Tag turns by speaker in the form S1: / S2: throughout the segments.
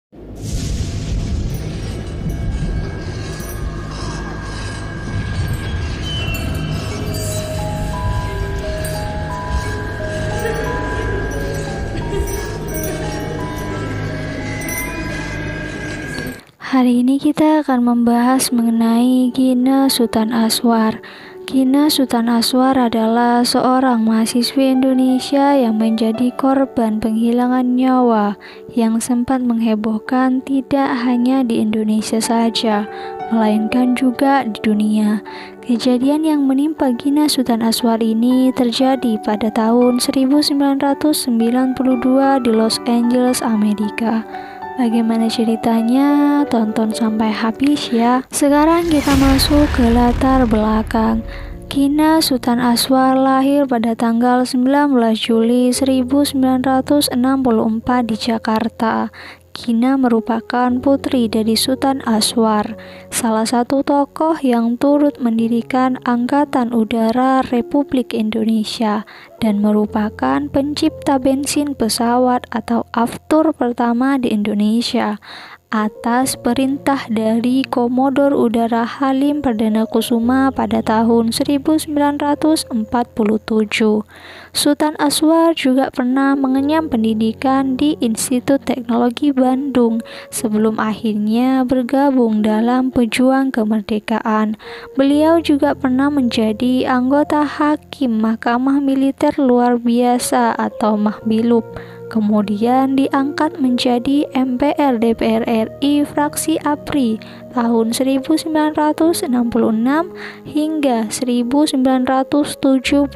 S1: Hari ini kita akan membahas mengenai Gina Sultan Aswar. Gina Sultan Aswar adalah seorang mahasiswi Indonesia yang menjadi korban penghilangan nyawa yang sempat menghebohkan tidak hanya di Indonesia saja, melainkan juga di dunia. Kejadian yang menimpa Gina Sultan Aswar ini terjadi pada tahun 1992 di Los Angeles, Amerika. Bagaimana ceritanya? Tonton sampai habis ya. Sekarang kita masuk ke latar belakang. Gina Sultan Aswar lahir pada tanggal 19 Juli 1964 di Jakarta. Gina merupakan putri dari Sultan Aswar, salah satu tokoh yang turut mendirikan Angkatan Udara Republik Indonesia dan merupakan pencipta bensin pesawat atau aftur pertama di Indonesia atas perintah dari Komodor Udara Halim Perdana Kusuma pada tahun 1947. Sultan Aswar juga pernah mengenyam pendidikan di Institut Teknologi Bandung sebelum akhirnya bergabung dalam Pejuang Kemerdekaan. Beliau juga pernah menjadi anggota Hakim Mahkamah Militer Luar Biasa atau Mahbilub. Kemudian diangkat menjadi MPR DPR RI fraksi APRI tahun 1966 hingga 1976.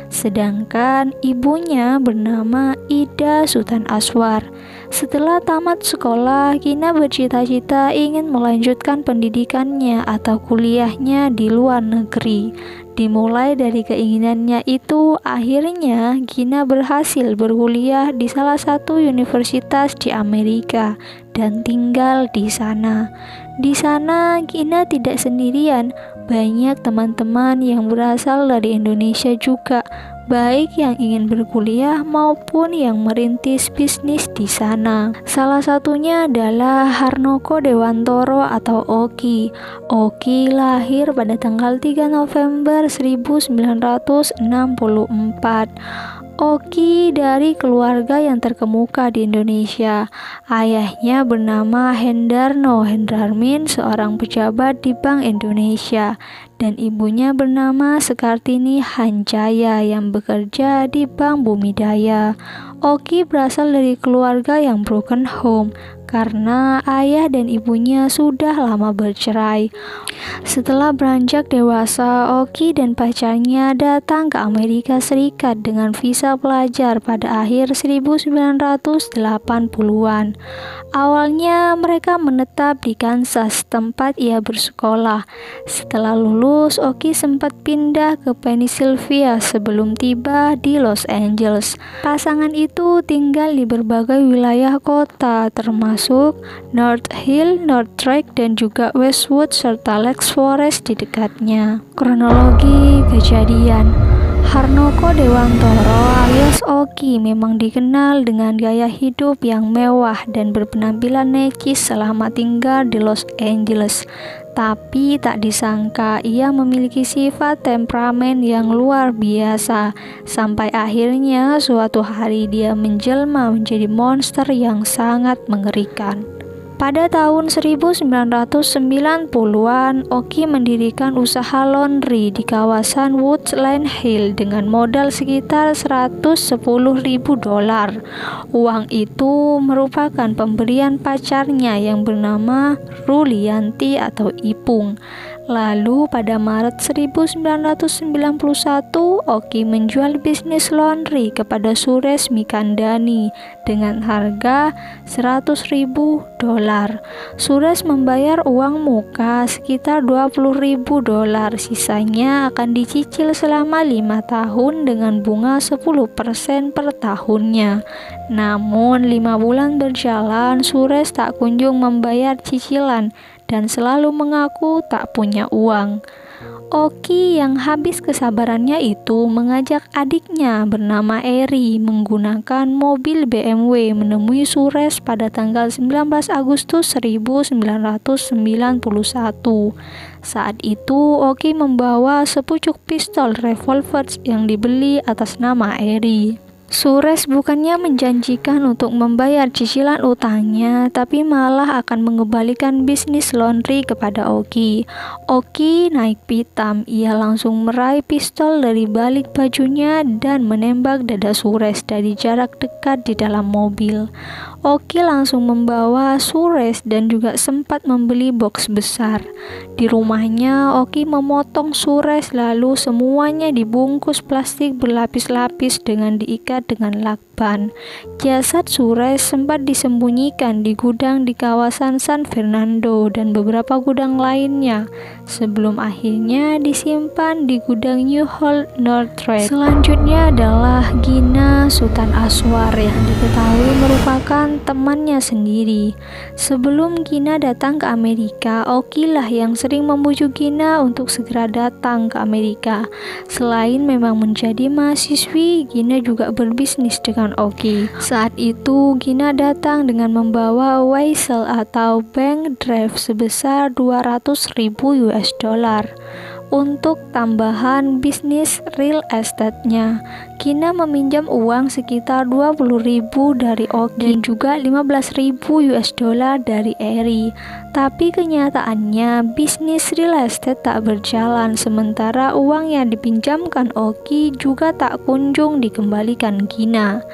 S1: Sedangkan ibunya bernama Ida Sultan Aswar. Setelah tamat sekolah, Gina bercita-cita ingin melanjutkan pendidikannya atau kuliahnya di luar negeri. Dimulai dari keinginannya itu, akhirnya Gina berhasil berkuliah di salah satu universitas di Amerika dan tinggal di sana. Di sana Gina tidak sendirian, banyak teman-teman yang berasal dari Indonesia juga, baik yang ingin berkuliah maupun yang merintis bisnis di sana. Salah satunya adalah Harnoko Dewantoro atau Oki. Oki lahir pada tanggal 3 November 1964. Oki dari keluarga yang terkemuka di Indonesia. Ayahnya bernama Hendarno Hendarmin, seorang pejabat di Bank Indonesia, dan ibunya bernama Sekartini Hanjaya yang bekerja di Bank Bumidaya. Oki berasal dari keluarga yang broken home karena ayah dan ibunya sudah lama bercerai. Setelah beranjak dewasa, Oki dan pacarnya datang ke Amerika Serikat dengan visa pelajar pada akhir 1980-an. Awalnya mereka menetap di Kansas, tempat ia bersekolah. Setelah lulus, Oki sempat pindah ke Pennsylvania sebelum tiba di Los Angeles. Pasangan itu tinggal di berbagai wilayah kota, termasuk North Hill, North Track, dan juga Westwood serta Lake Forest di dekatnya. Kronologi kejadian. Harnoko Dewantoro alias Oki memang dikenal dengan gaya hidup yang mewah dan berpenampilan necis selama tinggal di Los Angeles. Tapi tak disangka ia memiliki sifat temperamen yang luar biasa. Sampai akhirnya suatu hari dia menjelma menjadi monster yang sangat mengerikan. Pada tahun 1990-an, Oki mendirikan usaha laundry di kawasan Woodland Hill dengan modal sekitar $110.000. Uang itu merupakan pemberian pacarnya yang bernama Rulianti atau Ipung. Lalu pada Maret 1991, Oki menjual bisnis laundry kepada Suresh Mikandani dengan harga $100.000. Suresh membayar uang muka sekitar $20.000, sisanya akan dicicil selama 5 tahun dengan bunga 10% per tahunnya. Namun 5 bulan berjalan, Suresh tak kunjung membayar cicilan dan selalu mengaku tak punya uang. Oki yang habis kesabarannya itu mengajak adiknya bernama Eri menggunakan mobil BMW menemui Suresh pada tanggal 19 Agustus 1991. Saat itu Oki membawa sepucuk pistol revolver yang dibeli atas nama Eri. Suresh bukannya menjanjikan untuk membayar cicilan utangnya, tapi malah akan mengembalikan bisnis laundry kepada Oki. Oki naik pitam, ia langsung meraih pistol dari balik bajunya dan menembak dada Suresh dari jarak dekat di dalam mobil. Oki langsung membawa Suresh dan juga sempat membeli box besar. Di rumahnya, Oki memotong Suresh lalu semuanya dibungkus plastik berlapis-lapis dengan diikat dengan lakban. Jasad Suresh sempat disembunyikan di gudang di kawasan San Fernando dan beberapa gudang lainnya, sebelum akhirnya disimpan di gudang U-Haul Northridge. Selanjutnya adalah Gina Sultan Aswar yang diketahui merupakan temannya sendiri. Sebelum Gina datang ke Amerika, Oki lah yang sering membujuk Gina untuk segera datang ke Amerika. Selain memang menjadi mahasiswi, Gina juga berbisnis dengan Oki. Saat itu Gina datang dengan membawa Weissel atau bank draft sebesar 200.000 US dollar untuk tambahan bisnis real estate-nya. Gina meminjam uang sekitar 20.000 dari Oki dan juga 15.000 US dollar dari Eri. Tapi kenyataannya bisnis real estate tak berjalan, sementara uang yang dipinjamkan Oki juga tak kunjung dikembalikan Gina.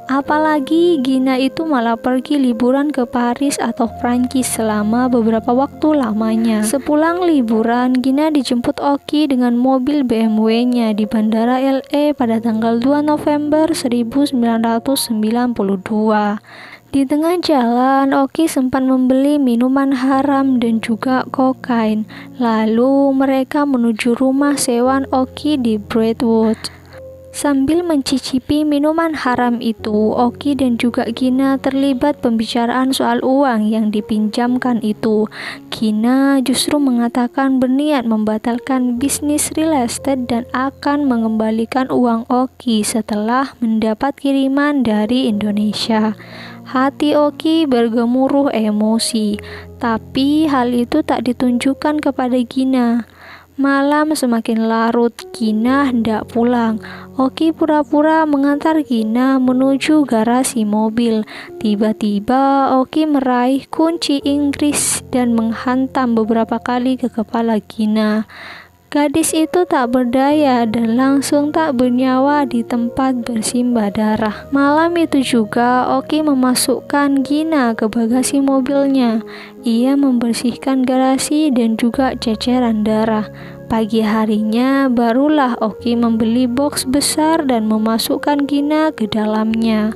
S1: Apalagi Gina itu malah pergi liburan ke Paris atau Prancis selama beberapa waktu lamanya. Sepulang liburan, Gina dijemput Oki dengan mobil BMW-nya di Bandara LA pada tanggal 2 November 1992. Di tengah jalan, Oki sempat membeli minuman haram dan juga kokain. Lalu mereka menuju rumah sewaan Oki di Brentwood. Sambil mencicipi minuman haram itu, Oki dan juga Gina terlibat pembicaraan soal uang yang dipinjamkan itu. Gina justru mengatakan berniat membatalkan bisnis real estate dan akan mengembalikan uang Oki setelah mendapat kiriman dari Indonesia. Hati Oki bergemuruh emosi, tapi hal itu tak ditunjukkan kepada Gina. Malam semakin larut, Gina hendak pulang. Oki pura-pura mengantar Gina menuju garasi mobil. Tiba-tiba Oki meraih kunci Inggris dan menghantam beberapa kali ke kepala Gina. Gadis itu tak berdaya dan langsung tak bernyawa di tempat bersimbah darah. Malam itu juga Oki memasukkan Gina ke bagasi mobilnya. Ia membersihkan garasi dan juga ceceran darah. Pagi harinya barulah Oki membeli box besar dan memasukkan Gina ke dalamnya.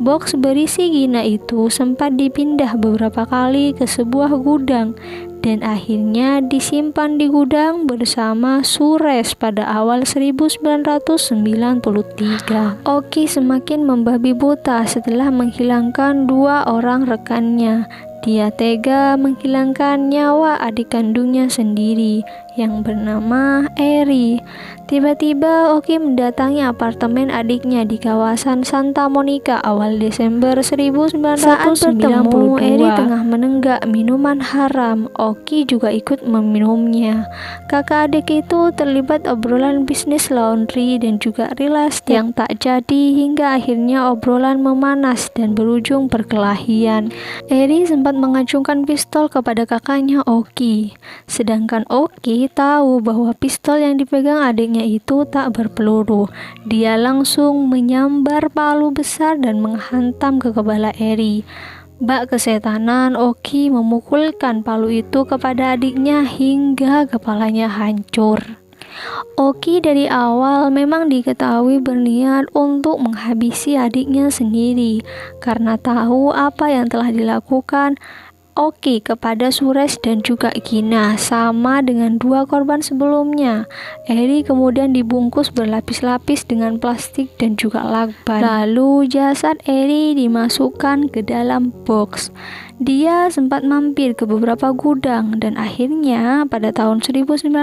S1: Box berisi Gina itu sempat dipindah beberapa kali ke sebuah gudang dan akhirnya disimpan di gudang bersama Suresh pada awal 1993. Oki semakin membabi buta setelah menghilangkan 2 orang rekannya. Dia tega menghilangkan nyawa adik kandungnya sendiri yang bernama Eri. Tiba-tiba Oki mendatangi apartemen adiknya di kawasan Santa Monica awal Desember 1992. Saat bertemu, Eri tengah menenggak minuman haram. Oki juga ikut meminumnya. Kakak adik itu terlibat obrolan bisnis laundry dan juga real estate yang tak jadi hingga akhirnya obrolan memanas dan berujung perkelahian. Eri sempat mengacungkan pistol kepada kakaknya Oki, sedangkan Oki tahu bahwa pistol yang dipegang adiknya itu tak berpeluru. Dia langsung menyambar palu besar dan menghantam ke kepala Eri. Bak kesetanan, Oki memukulkan palu itu kepada adiknya hingga kepalanya hancur. Oki dari awal memang diketahui berniat untuk menghabisi adiknya sendiri karena tahu apa yang telah dilakukan Oki kepada Suresh dan juga Gina, sama dengan 2 korban sebelumnya. Eri kemudian dibungkus berlapis-lapis dengan plastik dan juga lakban. Lalu jasad Eri dimasukkan ke dalam box. Dia sempat mampir ke beberapa gudang dan akhirnya pada tahun 1993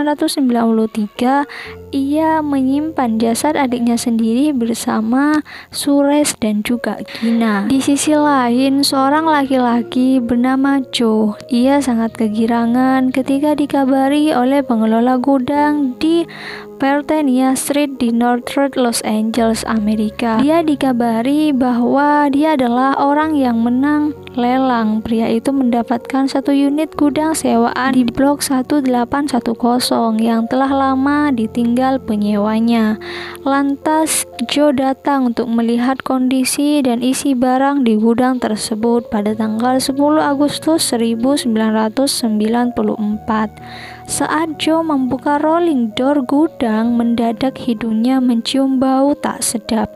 S1: ia menyimpan jasad adiknya sendiri bersama Suresh dan juga Gina. Di sisi lain, seorang laki-laki bernama Joe, ia sangat kegirangan ketika dikabari oleh pengelola gudang di Parthenia Street di Northridge, Los Angeles, Amerika. Dia dikabari bahwa dia adalah orang yang menang lelang. Pria itu mendapatkan satu unit gudang sewaan di blok 1810 yang telah lama ditinggal penyewanya. Lantas Joe datang untuk melihat kondisi dan isi barang di gudang tersebut pada tanggal 10 Agustus 1994. Saat Joe membuka rolling door gudang, mendadak hidungnya mencium bau tak sedap.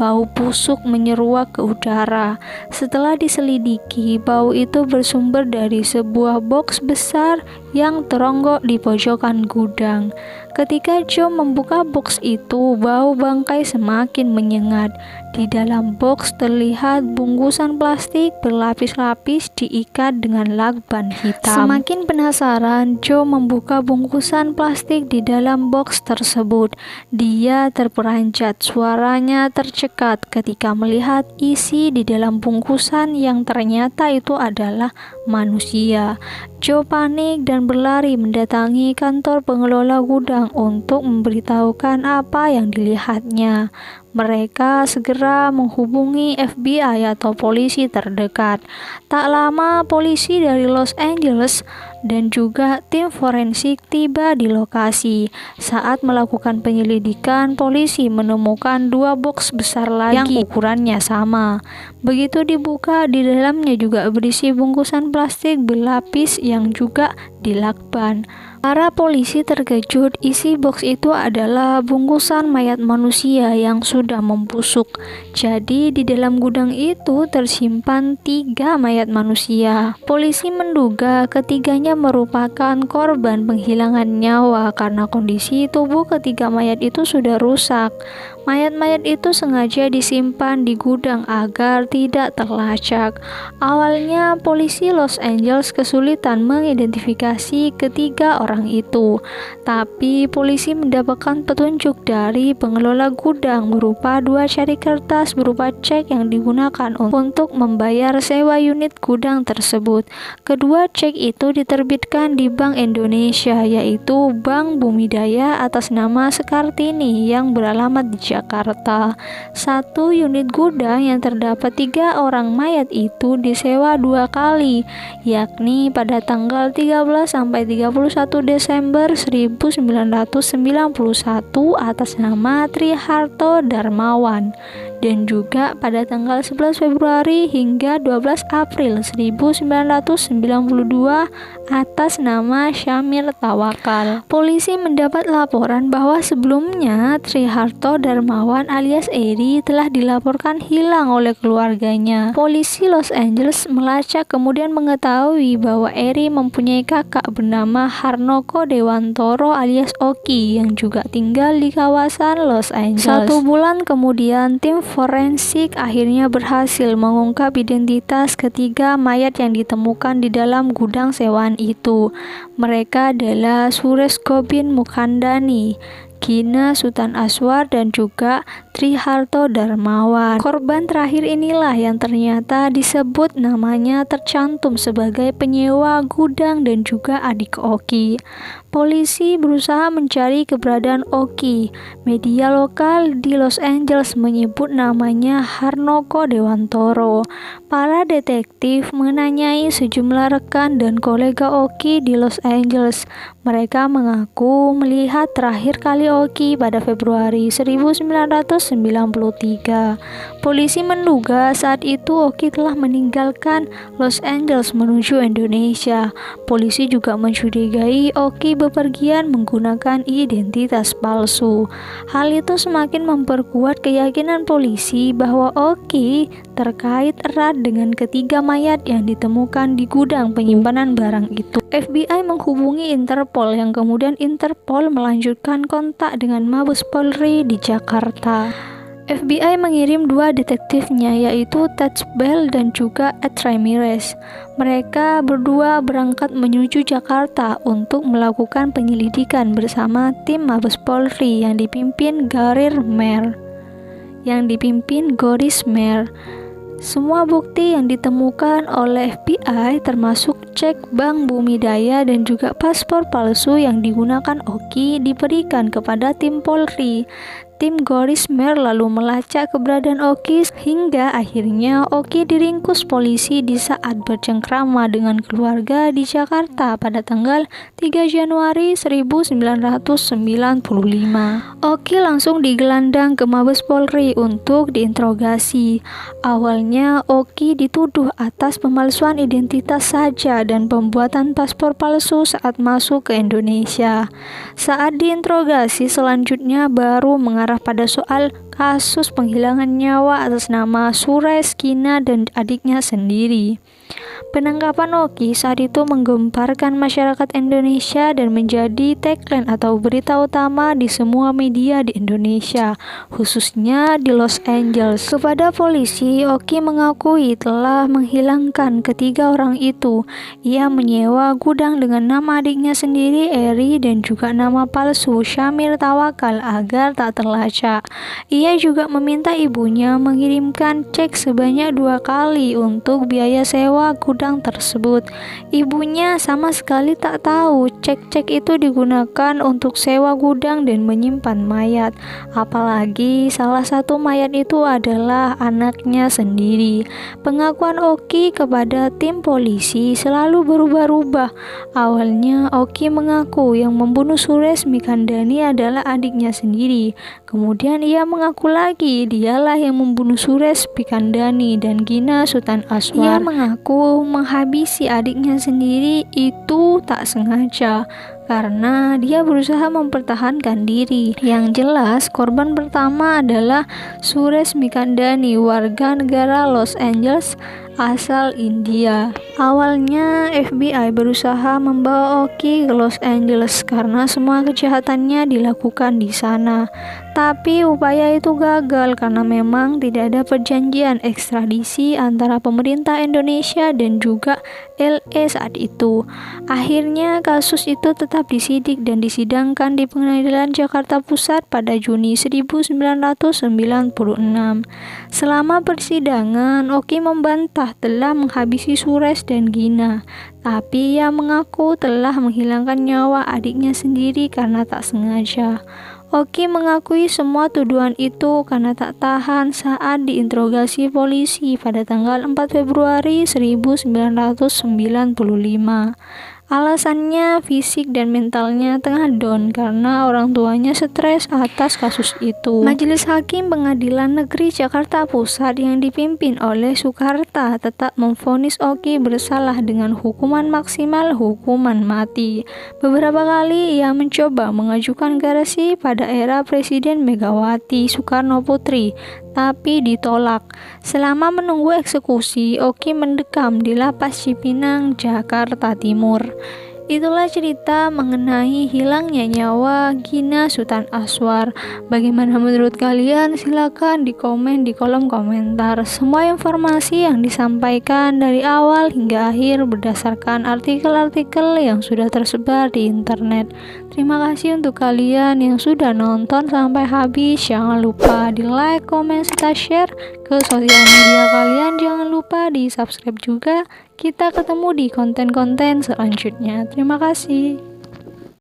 S1: Bau busuk menyeruak ke udara. Setelah diselidiki, bau itu bersumber dari sebuah box besar yang teronggok di pojokan gudang. Ketika Joe membuka box itu, bau bangkai semakin menyengat. Di dalam box terlihat bungkusan plastik berlapis-lapis diikat dengan lakban hitam. Semakin penasaran, Joe membuka bungkusan plastik di dalam box tersebut. Dia terperanjat, suaranya tercekat ketika melihat isi di dalam bungkusan yang ternyata itu adalah manusia. Joe panik dan berlari mendatangi kantor pengelola gudang untuk memberitahukan apa yang dilihatnya. Mereka segera menghubungi FBI atau polisi terdekat. Tak lama, polisi dari Los Angeles dan juga tim forensik tiba di lokasi. Saat melakukan penyelidikan, polisi menemukan dua box besar lagi yang ukurannya sama. Begitu dibuka, di dalamnya juga berisi bungkusan plastik berlapis yang juga dilakban. Para polisi terkejut, isi box itu adalah bungkusan mayat manusia yang sudah membusuk. Jadi di dalam gudang itu tersimpan 3 mayat manusia. Polisi menduga ketiganya merupakan korban penghilangan nyawa karena kondisi tubuh ketiga mayat itu sudah rusak. Mayat-mayat itu sengaja disimpan di gudang agar tidak terlacak. Awalnya polisi Los Angeles kesulitan mengidentifikasi ketiga orang itu, tapi polisi mendapatkan petunjuk dari pengelola gudang berupa 2 cari kertas berupa cek yang digunakan untuk membayar sewa unit gudang tersebut. Kedua cek itu diterbitkan di Bank Indonesia, yaitu Bank Bumidaya atas nama Sekartini yang beralamat di Jakarta. 1 unit gudang yang terdapat 3 orang mayat itu disewa 2 kali, yakni pada tanggal 13 sampai 31 Desember 1991 atas nama Triharto Darmawan, dan juga pada tanggal 11 Februari hingga 12 April 1992 atas nama Syamir Tawakal. Polisi mendapat laporan bahwa sebelumnya Triharto Darmawan alias Eri telah dilaporkan hilang oleh keluarganya. Polisi Los Angeles melacak kemudian mengetahui bahwa Eri mempunyai kakak bernama Harnoko Dewantoro alias Oki yang juga tinggal di kawasan Los Angeles. 1 bulan kemudian, tim forensik akhirnya berhasil mengungkap identitas ketiga mayat yang ditemukan di dalam gudang sewaan itu. Mereka adalah Suresh Gobin Mukhandani, Gina Sultan Aswar, dan juga Triharto Darmawan. Korban terakhir inilah yang ternyata disebut namanya tercantum sebagai penyewa gudang dan juga adik Oki. Polisi berusaha mencari keberadaan Oki. Media lokal di Los Angeles menyebut namanya Harnoko Dewantoro. Para detektif menanyai sejumlah rekan dan kolega Oki di Los Angeles. Mereka mengaku melihat terakhir kali Oki pada Februari 1993. Polisi menduga saat itu Oki telah meninggalkan Los Angeles menuju Indonesia. Polisi juga mencurigai Oki bepergian menggunakan identitas palsu. Hal itu semakin memperkuat keyakinan polisi bahwa Oki terkait erat dengan ketiga mayat yang ditemukan di gudang penyimpanan barang itu. FBI menghubungi Interpol yang kemudian Interpol melanjutkan kontak dengan Mabes Polri di Jakarta. FBI mengirim 2 detektifnya, yaitu Ted Bell dan juga Ed Ramirez. Mereka berdua berangkat menuju Jakarta untuk melakukan penyelidikan bersama tim Mabes Polri yang dipimpin Goris Mer. Semua bukti yang ditemukan oleh FBI termasuk cek Bank Bumidaya dan juga paspor palsu yang digunakan Oki diberikan kepada tim Polri. Tim Goris Mer lalu melacak keberadaan Oki hingga akhirnya Oki diringkus polisi di saat bercengkrama dengan keluarga di Jakarta pada tanggal 3 Januari 1995. Oki langsung digelandang ke Mabes Polri untuk diinterogasi. Awalnya Oki dituduh atas pemalsuan identitas saja dan pembuatan paspor palsu saat masuk ke Indonesia. Saat diinterogasi selanjutnya baru mengarah pada soal kasus penghilangan nyawa atas nama Suresh, Gina, dan adiknya sendiri. Penangkapan Oki saat itu menggemparkan masyarakat Indonesia dan menjadi tagline atau berita utama di semua media di Indonesia, khususnya di Los Angeles. Kepada polisi, Oki mengakui telah menghilangkan ketiga orang itu. Ia menyewa gudang dengan nama adiknya sendiri, Eri, dan juga nama palsu Syamir Tawakal agar tak terlacak. Ia juga meminta ibunya mengirimkan cek sebanyak 2 kali untuk biaya sewa gudang tersebut. Ibunya sama sekali tak tahu cek-cek itu digunakan untuk sewa gudang dan menyimpan mayat. Apalagi salah satu mayat itu adalah anaknya sendiri. Pengakuan Oki kepada tim polisi selalu berubah-ubah. Awalnya Oki mengaku yang membunuh Suresh Mikandani adalah adiknya sendiri. Kemudian ia mengaku lagi dialah yang membunuh Suresh Mikandani dan Gina Sultan Aswar. Ia mengaku menghabisi adiknya sendiri itu tak sengaja karena dia berusaha mempertahankan diri. Yang jelas korban pertama adalah Suresh Mikandani, warga negara Los Angeles asal India. Awalnya FBI berusaha membawa Oki ke Los Angeles karena semua kejahatannya dilakukan di sana. Tapi upaya itu gagal karena memang tidak ada perjanjian ekstradisi antara pemerintah Indonesia dan juga LA saat itu. Akhirnya kasus itu tetap disidik dan disidangkan di Pengadilan Jakarta Pusat pada Juni 1996. Selama persidangan, Oki membantah telah menghabisi Suresh dan Gina, tapi ia mengaku telah menghilangkan nyawa adiknya sendiri karena tak sengaja. Oki mengakui semua tuduhan itu karena tak tahan saat diinterogasi polisi pada tanggal 4 Februari 1995. Alasannya fisik dan mentalnya tengah down karena orang tuanya stres atas kasus itu. Majelis Hakim Pengadilan Negeri Jakarta Pusat yang dipimpin oleh Soekarta tetap memvonis Oki bersalah dengan hukuman maksimal hukuman mati. Beberapa kali ia mencoba mengajukan gerasi pada era Presiden Megawati Soekarno Putri, tapi ditolak. Selama menunggu eksekusi, Oki mendekam di Lapas Cipinang, Jakarta Timur. Itulah cerita mengenai hilangnya nyawa Gina Sultan Aswar. Bagaimana menurut kalian? Silakan di komen di kolom komentar. Semua informasi yang disampaikan dari awal hingga akhir berdasarkan artikel-artikel yang sudah tersebar di internet. Terima kasih untuk kalian yang sudah nonton sampai habis. Jangan lupa di like, komen, serta share ke sosial media kalian. Jangan lupa di subscribe juga. Kita ketemu di konten-konten selanjutnya. Terima kasih.